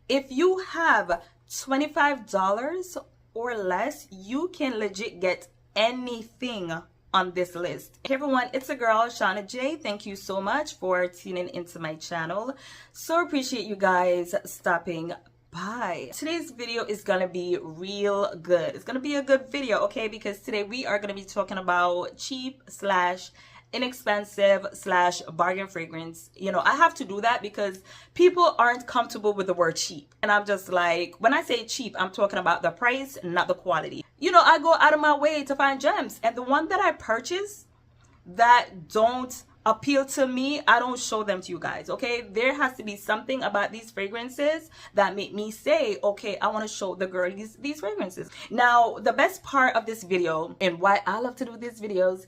If you have $25 or less, you can legit get anything on this list. Hey everyone, it's a girl, Shauna J. Thank you so much for tuning into my channel. So appreciate you guys stopping by. Today's video is gonna be real good. It's gonna be a good video, okay? Because today we are gonna be talking about cheap slash inexpensive slash bargain fragrance. You know, I have to do that because people aren't comfortable with the word cheap. And I'm just like, when I say cheap, I'm talking about the price, not the quality. You know, I go out of my way to find gems, and the one that I purchase that don't appeal to me, I don't show them to you guys, okay? There has to be something about these fragrances that make me say, okay, I want to show the girlies these fragrances. Now, the best part of this video and why I love to do these videos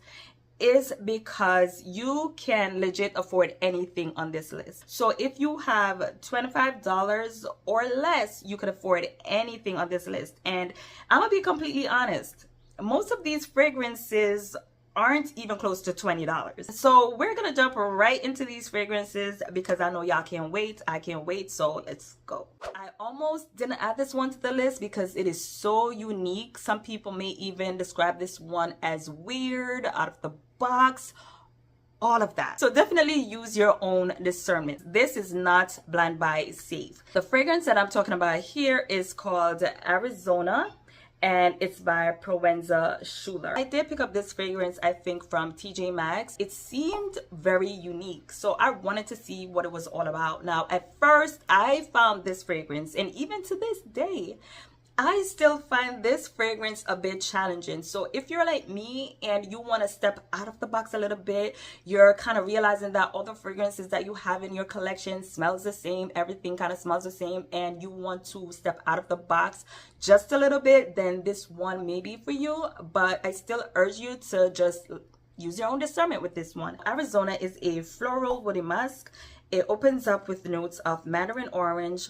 is because you can legit afford anything on this list. So if you have $25 or less, you could afford anything on this list. And I'm gonna be completely honest, most of these fragrances aren't even close to $20. So we're gonna jump right into these fragrances because I know y'all can't wait. I can't wait, so let's go. I almost didn't add this one to the list because it is so unique. Some people may even describe this one as weird, out of the box, all of that. So definitely use your own discernment. This is not blind buy safe. The fragrance that I'm talking about here is called Arizona, and it's by Proenza Shouler. I did pick up this fragrance, I think, from TJ Maxx. It seemed very unique, so I wanted to see what it was all about. Now, at first, I found this fragrance, and even to this day, I still find this fragrance a bit challenging. So if you're like me and you want to step out of the box a little bit, you're kind of realizing that all the fragrances that you have in your collection smells the same, everything kind of smells the same, and you want to step out of the box just a little bit, then this one may be for you. But I still urge you to just use your own discernment with this one. Arizona is a floral woody musk. It opens up with notes of mandarin orange,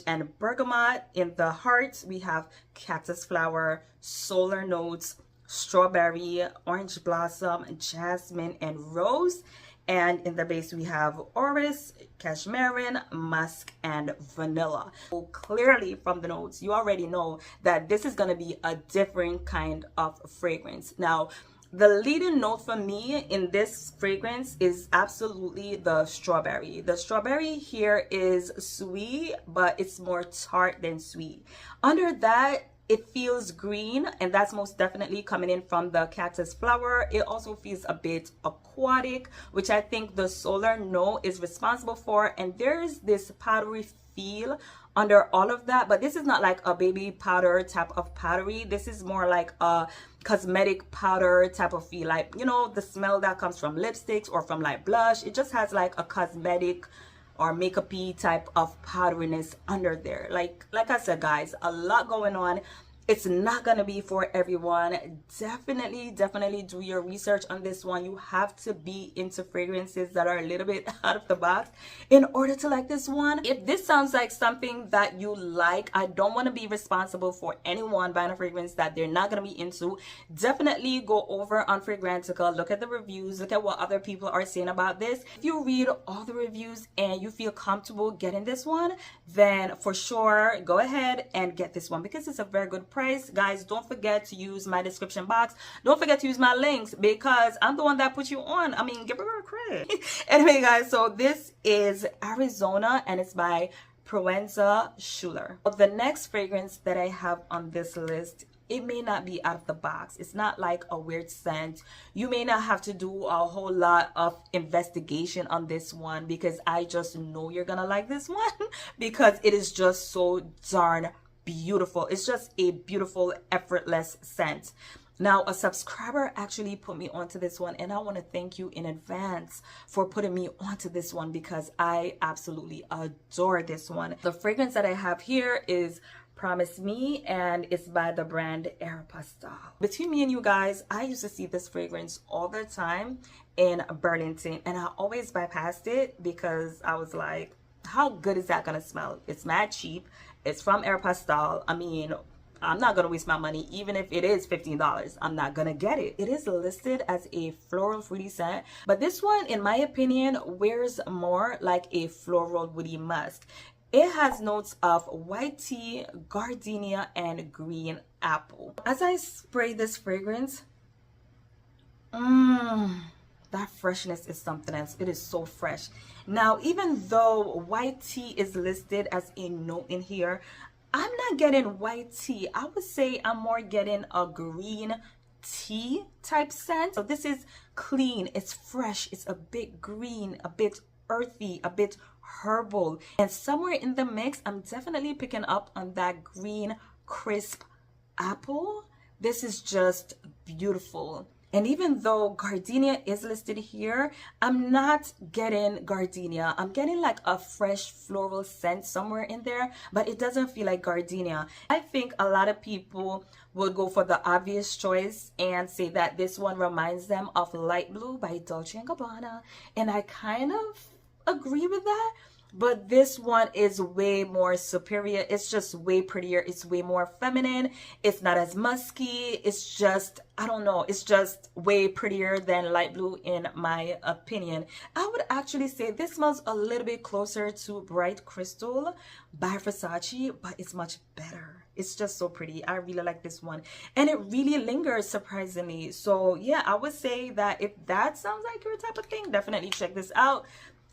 and bergamot. In the heart, we have cactus flower, solar notes, strawberry, orange blossom, jasmine, and rose. And in the base, we have orris, cashmere, musk, and vanilla. So clearly from the notes, you already know that this is going to be a different kind of fragrance. Now, the leading note for me in this fragrance is absolutely the strawberry. The strawberry here is sweet, but it's more tart than sweet. Under that, it feels green, and that's most definitely coming in from the cactus flower. It also feels a bit aquatic, which I think the solar note is responsible for. And there's this powdery feel under all of that, but this is not like a baby powder type of powdery. This is more like a cosmetic powder type of feel, like, you know, the smell that comes from lipsticks or from like blush. It just has like a cosmetic or makeup-y type of powderiness under there. Like I said, guys, a lot going on. It's not gonna be for everyone. Definitely do your research on this one. You have to be into fragrances that are a little bit out of the box in order to like this one. If this sounds like something that you like, I don't want to be responsible for anyone buying a fragrance that they're not gonna be into. Definitely go over on Fragrantica, look at the reviews, look at what other people are saying about this. If you read all the reviews and you feel comfortable getting this one, then for sure go ahead and get this one because it's a very good price. Guys, don't forget to use my description box. Don't forget to use my links because I'm the one that put you on. I mean, give her a credit. Anyway, guys, so this is Arizona and it's by Proenza Shouler. The next fragrance that I have on this list, it may not be out of the box. It's not like a weird scent. You may not have to do a whole lot of investigation on this one because I just know you're gonna like this one because it is just so darn beautiful. It's just a beautiful, effortless scent. Now, a subscriber actually put me onto this one, and I want to thank you in advance for putting me onto this one because I absolutely adore this one. The fragrance that I have here is Promise Me, and it's by the brand Aeropastale. Between me and you guys, I used to see this fragrance all the time in Burlington, and I always bypassed it because I was like, how good is that gonna smell? It's mad cheap. It's from Aeropastale. I mean, I'm not gonna waste my money. Even if it is $15, I'm not gonna get it. It is listed as a floral fruity scent, but this one, in my opinion, wears more like a floral woody musk. It has notes of white tea, gardenia, and green apple. As I spray this fragrance, that freshness is something else. It is so fresh. Now, even though white tea is listed as a note in here, I'm not getting white tea. I would say I'm more getting a green tea type scent. So this is clean, it's fresh, it's a bit green, a bit earthy, a bit herbal, and somewhere in the mix I'm definitely picking up on that green crisp apple. This is just beautiful. And even though gardenia is listed here, I'm not getting gardenia. I'm getting like a fresh floral scent somewhere in there, but it doesn't feel like gardenia. I think a lot of people would go for the obvious choice and say that this one reminds them of Light Blue by Dolce & Gabbana. And I kind of agree with that. But this one is way more superior. It's just way prettier. It's way more feminine. It's not as musky. It's just, I don't know, it's just way prettier than Light Blue in my opinion. I would actually say this smells a little bit closer to Bright Crystal by Versace, but it's much better. It's just so pretty. I really like this one. And it really lingers, surprisingly. So yeah, I would say that if that sounds like your type of thing, definitely check this out.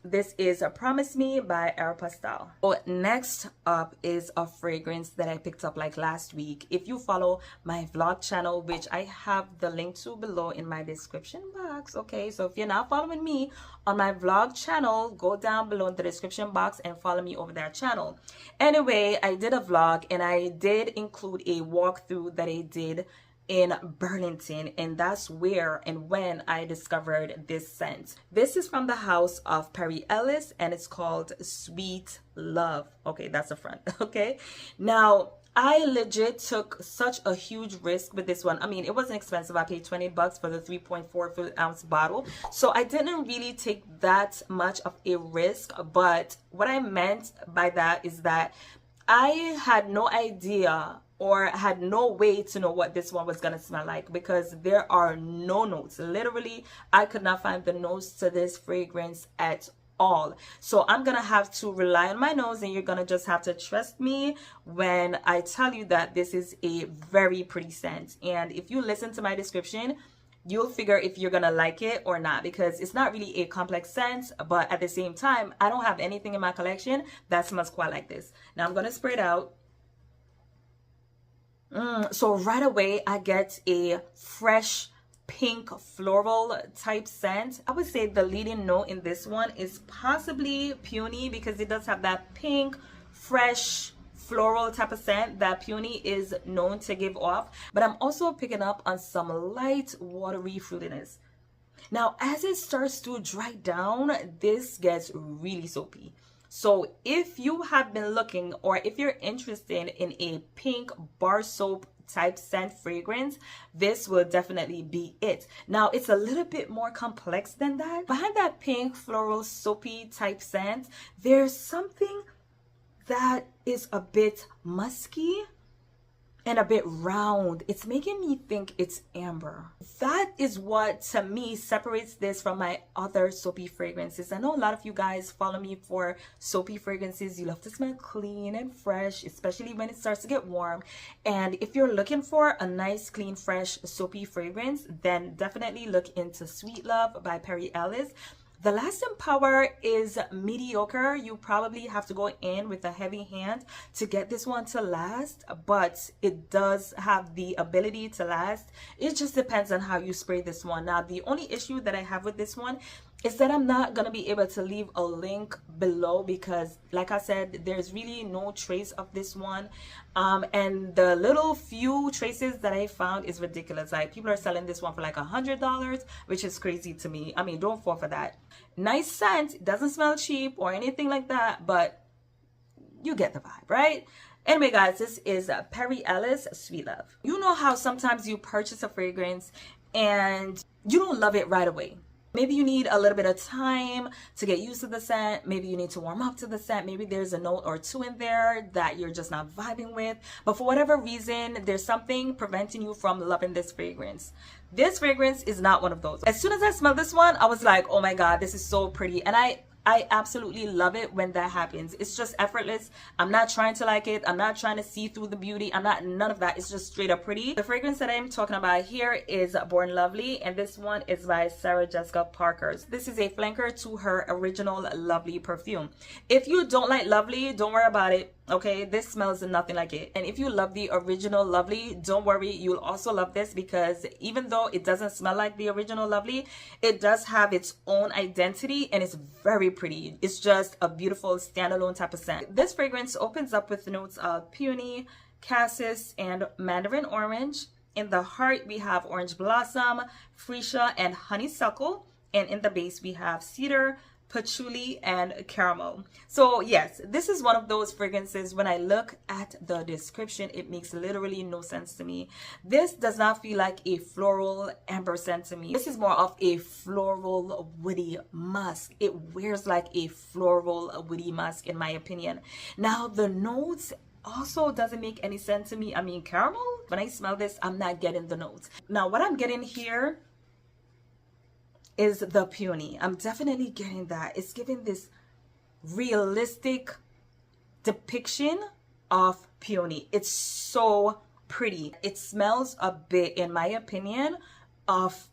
This is Promise Me by Aeropastale. So next up is a fragrance that I picked up like last week. If you follow my vlog channel, which I have the link to below in my description box, okay? So if you're not following me on my vlog channel, go down below in the description box and follow me over that channel. Anyway, I did a vlog and I did include a walkthrough that I did in Burlington, and that's where and when I discovered this scent. This is from the house of Ellis and it's called Sweet Love. Okay, that's the front. Okay, now I legit took such a huge risk with this one. I mean, it wasn't expensive. I paid $20 for the 3.4 ounce bottle, so I didn't really take that much of a risk. But what I meant by that is that I had no idea or had no way to know what this one was gonna smell like, because there are no notes. Literally, I could not find the notes to this fragrance at all. So I'm gonna have to rely on my nose, and you're gonna just have to trust me when I tell you that this is a very pretty scent. And if you listen to my description, you'll figure if you're gonna like it or not, because it's not really a complex scent, but at the same time, I don't have anything in my collection that smells quite like this. Now I'm gonna spray it out. So right away I get a fresh pink floral type scent. I would say the leading note in this one is possibly peony, because it does have that pink fresh floral type of scent that peony is known to give off. But I'm also picking up on some light watery fruitiness. Now as it starts to dry down, this gets really soapy. So if you have been looking, or if you're interested in a pink bar soap type scent fragrance, this will definitely be it. Now it's a little bit more complex than that. Behind that pink floral soapy type scent, there's something that is a bit musky and a bit round. It's making me think it's amber. That is what to me separates this from my other soapy fragrances. I know a lot of you guys follow me for soapy fragrances. You love to smell clean and fresh, especially when it starts to get warm. And if you're looking for a nice, clean, fresh soapy fragrance, then definitely look into Sweet Love by Ellis. The lasting power is mediocre. You probably have to go in with a heavy hand to get this one to last, but it does have the ability to last. It just depends on how you spray this one. Now, the only issue that I have with this one is that I'm not going to be able to leave a link below, because like I said, there's really no trace of this one. And the little few traces that I found is ridiculous. Like, people are selling this one for like $100, which is crazy to me. I mean, don't fall for that. Nice scent, it doesn't smell cheap or anything like that, but you get the vibe, right? Anyway, guys, this is Ellis Sweet Love. You know how sometimes you purchase a fragrance and you don't love it right away. Maybe you need a little bit of time to get used to the scent. Maybe you need to warm up to the scent. Maybe there's a note or two in there that you're just not vibing with. But for whatever reason, there's something preventing you from loving this fragrance. This fragrance is not one of those. As soon as I smelled this one, I was like, oh my God, this is so pretty. And I I absolutely love it when that happens. It's just effortless. I'm not trying to like it. I'm not trying to see through the beauty. I'm not, none of that. It's just straight up pretty. The fragrance that I'm talking about here is Born Lovely, and this one is by Sarah Jessica Parker. This is a flanker to her original Lovely perfume. If you don't like Lovely, don't worry about it. Okay, this smells nothing like it. And if you love the original Lovely, don't worry, you'll also love this, because even though it doesn't smell like the original Lovely, it does have its own identity and it's very pretty. It's just a beautiful standalone type of scent. This fragrance opens up with notes of peony, cassis, and mandarin orange. In the heart, we have orange blossom, freesia, and honeysuckle. And in the base, we have cedar, patchouli, and caramel. So yes, this is one of those fragrances, when I look at the description, it makes literally no sense to me. This does not feel like a floral amber scent to me. This is more of a floral woody musk. It wears like a floral woody musk in my opinion. Now the notes also doesn't make any sense to me. I mean, caramel, when I smell this, I'm not getting the notes. Now what I'm getting here is the peony. I'm definitely getting that. It's giving this realistic depiction of peony. It's so pretty. It smells a bit, in my opinion, of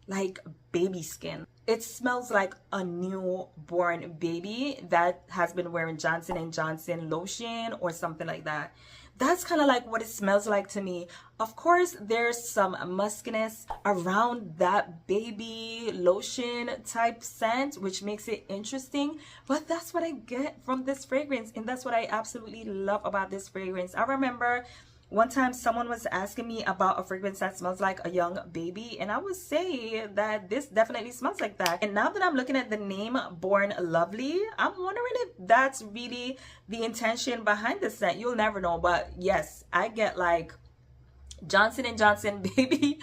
like baby skin. It smells like a newborn baby that has been wearing Johnson & Johnson lotion or something like that. That's kind of like what it smells like to me. Of course, there's some muskiness around that baby lotion type scent, which makes it interesting. But that's what I get from this fragrance, and that's what I absolutely love about this fragrance. I remember one time someone was asking me about a fragrance that smells like a young baby, and I would say that this definitely smells like that. And now that I'm looking at the name Born Lovely, I'm wondering if that's really the intention behind the scent. You'll never know, but yes, I get like Johnson & Johnson baby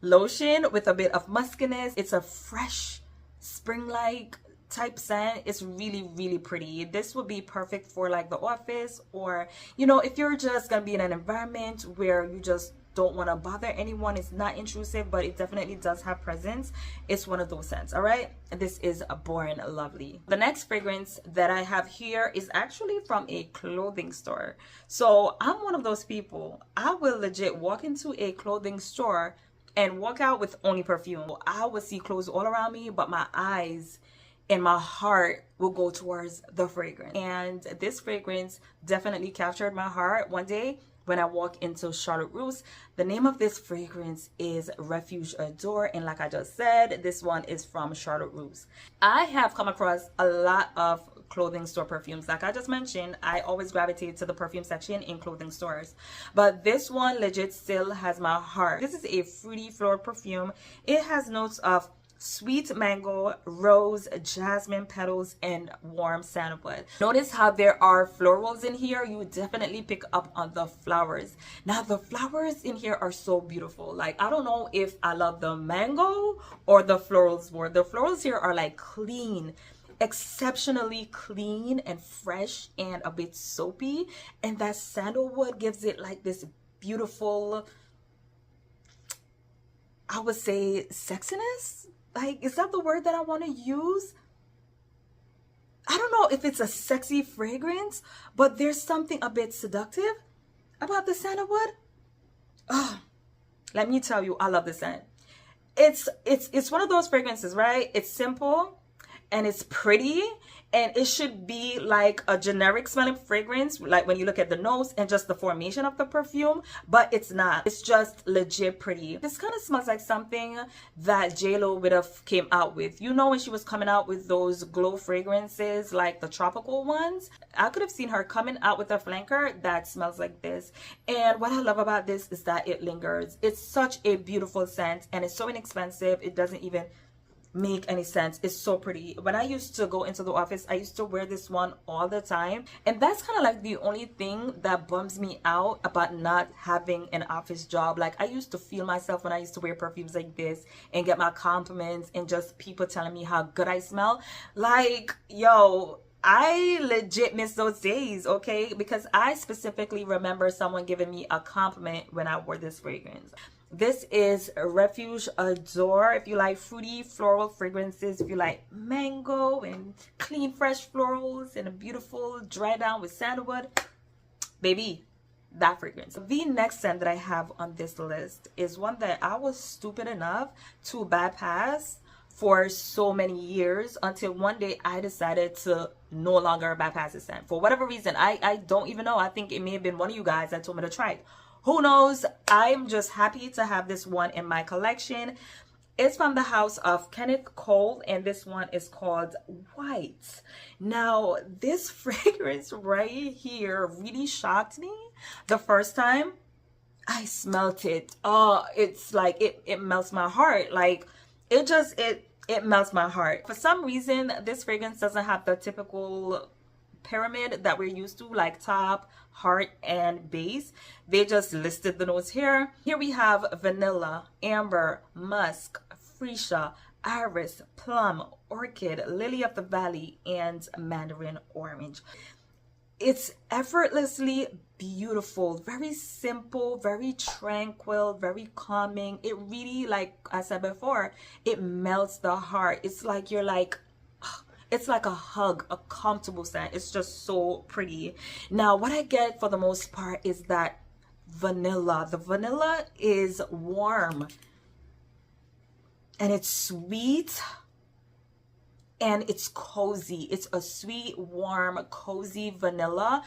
lotion with a bit of muskiness. It's a fresh spring-like type scent. It's really pretty. This would be perfect for like the office, or you know, if you're just gonna be in an environment where you just don't want to bother anyone. It's not intrusive, but it definitely does have presence. It's one of those scents. All right, this is Born Lovely. The next fragrance that I have here is actually from a clothing store. So I'm one of those people, I will legit walk into a clothing store and walk out with only perfume. I will see clothes all around me, but my eyes and my heart will go towards the fragrance. And this fragrance definitely captured my heart one day when I walked into Charlotte Russe. The name of this fragrance is Refuge Adore, and like I just said, this one is from Charlotte Russe. I have come across a lot of clothing store perfumes. Like I just mentioned, I always gravitate to the perfume section in clothing stores, but this one legit still has my heart. This is a fruity floral perfume. It has notes of sweet mango, rose, jasmine petals, and warm sandalwood. Notice how there are florals in here. You would definitely pick up on the flowers. Now the flowers in here are so beautiful. Like, I don't know if I love the mango or the florals more. The florals here are like clean, exceptionally clean and fresh and a bit soapy, and that sandalwood gives it like this beautiful, I would say, sexiness. Like, is that the word that I want to use? I don't know if it's a sexy fragrance, but there's something a bit seductive about the sandalwood. Oh, let me tell you, I love the scent. It's one of those fragrances, right? It's simple and it's pretty, and it should be like a generic smelling fragrance, like when you look at the nose and just the formation of the perfume, but it's not. It's just legit pretty. This kind of smells like something that J-Lo would have came out with. You know, when she was coming out with those glow fragrances, like the tropical ones, I could have seen her coming out with a flanker that smells like this. And what I love about this is that it lingers. It's such a beautiful scent, and it's so inexpensive. It doesn't even make any sense. It's so pretty. When I used to go into the office, I used to wear this one all the time, and that's kind of like the only thing that bums me out about not having an office job. Like, I used to feel myself when I used to wear perfumes like this and get my compliments and just people telling me how good I smell. Like, yo, I legit miss those days, okay? Because I specifically remember someone giving me a compliment when I wore this fragrance. This is Refuge Adore. If you like fruity floral fragrances, if you like mango and clean fresh florals and a beautiful dry down with sandalwood, baby, that fragrance. The next scent that I have on this list is one that I was stupid enough to bypass for so many years until one day I decided to no longer bypass this scent. For whatever reason, I don't even know. I think it may have been one of you guys that told me to try it. Who knows? I'm just happy to have this one in my collection. It's from the house of KENNETH, and this one is called White. Now, this fragrance right here really shocked me the first time I smelt it. Oh, it's like it melts my heart. Like it melts my heart. For some reason, this fragrance doesn't have the typical pyramid that we're used to, like top, heart, and base. They just listed the notes here. Here we have vanilla, amber, musk, freesia, iris, plum, orchid, lily of the valley, and mandarin orange. It's effortlessly beautiful, very simple, very tranquil, very calming. It really, like I said before, it melts the heart. It's like you're like, it's like a hug, a comfortable scent. It's just so pretty. Now, what I get for the most part is that vanilla. The vanilla is warm and it's sweet and it's cozy. It's a sweet, warm, cozy vanilla,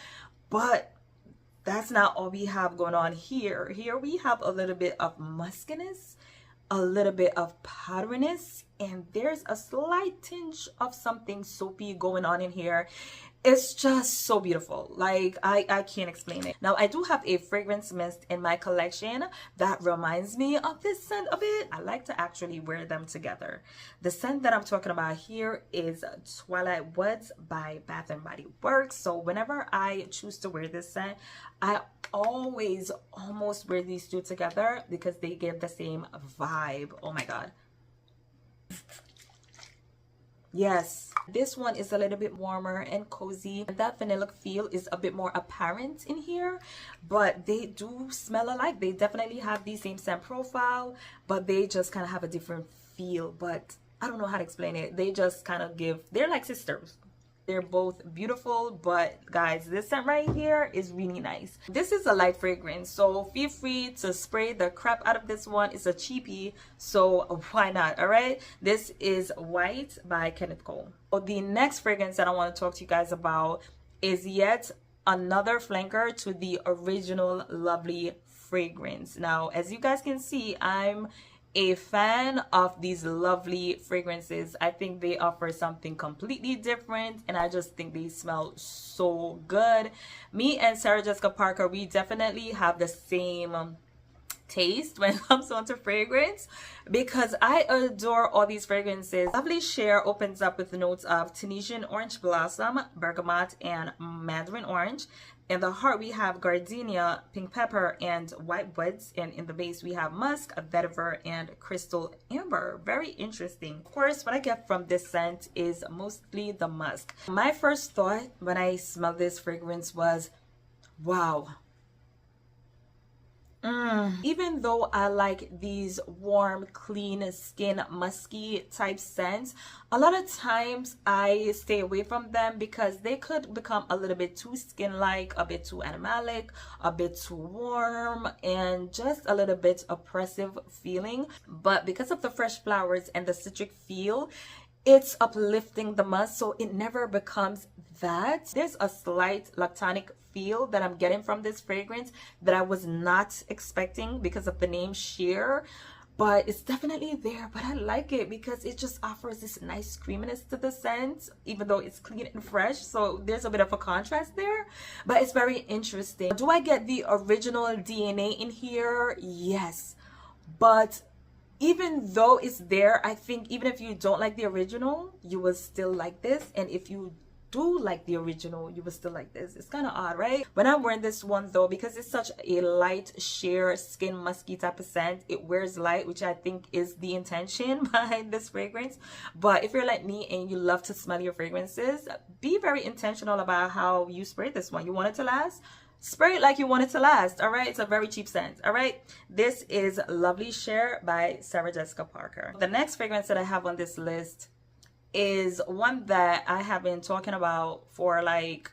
but that's not all we have going on here. Here we have a little bit of muskiness, a little bit of powderiness, and there's a slight tinge of something soapy going on in here. It's just so beautiful. Like I can't explain it. Now, I do have a fragrance mist in my collection that reminds me of this scent a bit. I like to actually wear them together. The scent that I'm talking about here is Twilight Woods by Bath and Body Works. So whenever I choose to wear this scent, I always almost wear these two together because they give the same vibe. Oh my god. Yes, this one is a little bit warmer and cozy. That vanilla feel is a bit more apparent in here, but they do smell alike. They definitely have the same scent profile, but they just kind of have a different feel. But I don't know how to explain it. They just kind of give, they're like sisters. They're both beautiful, but guys, this scent right here is really nice. This is a light fragrance, so feel free to spray the crap out of this one. It's a cheapie, so why not? All right, this is White by KENNETH. So the next fragrance that I want to talk to you guys about is yet another flanker to the original Lovely fragrance. Now, as you guys can see, I'm a fan of these Lovely fragrances. I think they offer something completely different, and I just think they smell so good. Me and Sarah Jessica Parker, we definitely have the same taste when it comes onto fragrance, because I adore all these fragrances. Lovely Share opens up with notes of Tunisian orange blossom, bergamot, and mandarin orange. In the heart, we have gardenia, pink pepper, and white woods. And in the base, we have musk, vetiver, and crystal amber. Very interesting. Of course, what I get from this scent is mostly the musk. My first thought when I smelled this fragrance was, wow. Even though I like these warm, clean skin, musky type scents, a lot of times I stay away from them because they could become a little bit too skin-like, a bit too animalic, a bit too warm, and just a little bit oppressive feeling. But because of the fresh flowers and the citric feel, it's uplifting the musk, so it never becomes that. There's a slight lactonic feel that I'm getting from this fragrance that I was not expecting because of the name Sheer, but it's definitely there. But I like it because it just offers this nice creaminess to the scent, even though it's clean and fresh, so there's a bit of a contrast there, but it's very interesting. Do I get the original DNA in here? Yes, but even though it's there, I think even if you don't like the original, you will still like this. And if you do like the original, you would still like this. It's kind of odd, right? When I'm wearing this one though, because it's such a light sheer skin musky type of scent, it wears light, which I think is the intention behind this fragrance. But if you're like me and you love to smell your fragrances, be very intentional about how you spray this one. You want it to last? Spray it like you want it to last. All right, it's a very cheap scent. All right, this is Lovely Share by Sarah Jessica Parker. The next fragrance that I have on this list is one that I have been talking about for like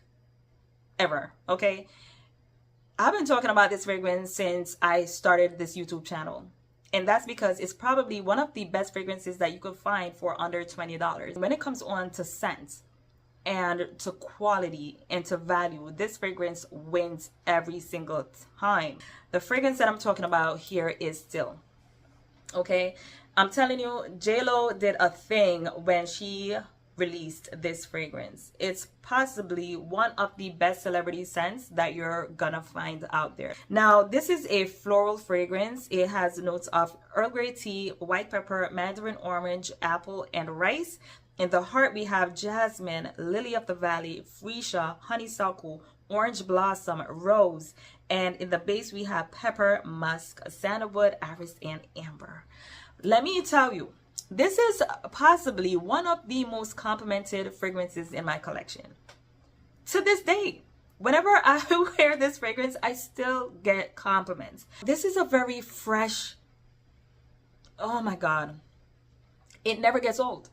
ever. Okay, I've been talking about this fragrance since I started this YouTube channel, and that's because it's probably one of the best fragrances that you could find for under $20. When it comes on to scent and to quality and to value, this fragrance wins every single time. The fragrance that I'm talking about here is Still. Okay, I'm telling you, J-Lo did a thing when she released this fragrance. It's possibly one of the best celebrity scents that you're gonna find out there. Now, this is a floral fragrance. It has notes of Earl Grey tea, white pepper, mandarin orange, apple, and rice. In the heart, we have jasmine, lily of the valley, freesia, honeysuckle, orange blossom, rose. And in the base, we have pepper, musk, sandalwood, iris, and amber. Let me tell you, this is possibly one of the most complimented fragrances in my collection. To this day, whenever I wear this fragrance, I still get compliments. This is a very fresh, oh my God, it never gets old.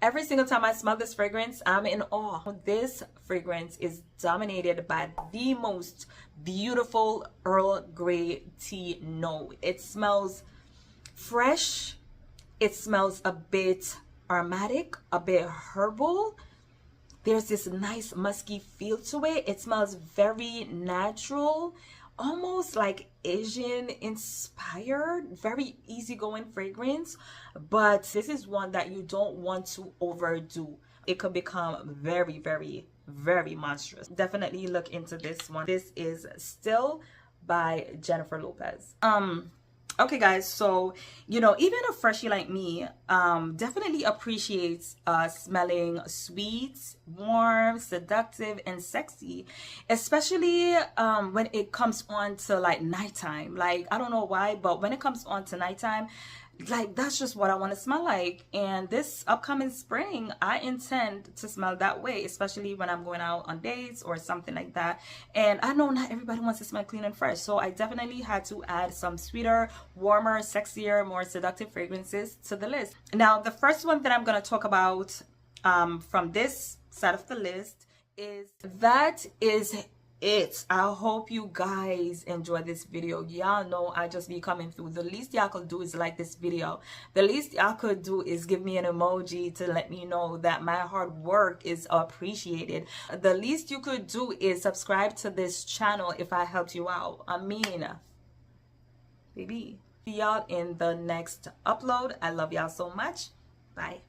Every single time I smell this fragrance, I'm in awe. This fragrance is dominated by the most beautiful Earl Grey tea note. It smells fresh. It smells a bit aromatic, a bit herbal. There's this nice musky feel to it. It smells very natural, almost like Asian inspired, very easygoing fragrance. But this is one that you don't want to overdo. It could become very, very, very monstrous. Definitely look into this one. This is Still by Jennifer Lopez. Okay guys, so even a freshie like me definitely appreciates smelling sweet, warm, seductive, and sexy, especially when it comes on to like nighttime. Like, I don't know why, but when it comes on to nighttime, like, that's just what I want to smell like. And this upcoming spring, I intend to smell that way, especially when I'm going out on dates or something like that. And I know not everybody wants to smell clean and fresh, so I definitely had to add some sweeter, warmer, sexier, more seductive fragrances to the list. Now, the first one that I'm going to talk about from this side of the list is it. I hope you guys enjoy this video. Y'all know I just be coming through. The least y'all could do is like this video. The least y'all could do is give me an emoji to let me know that my hard work is appreciated. The least you could do is subscribe to this channel if I helped you out. I mean, baby. See y'all in the next upload. I love y'all so much. Bye.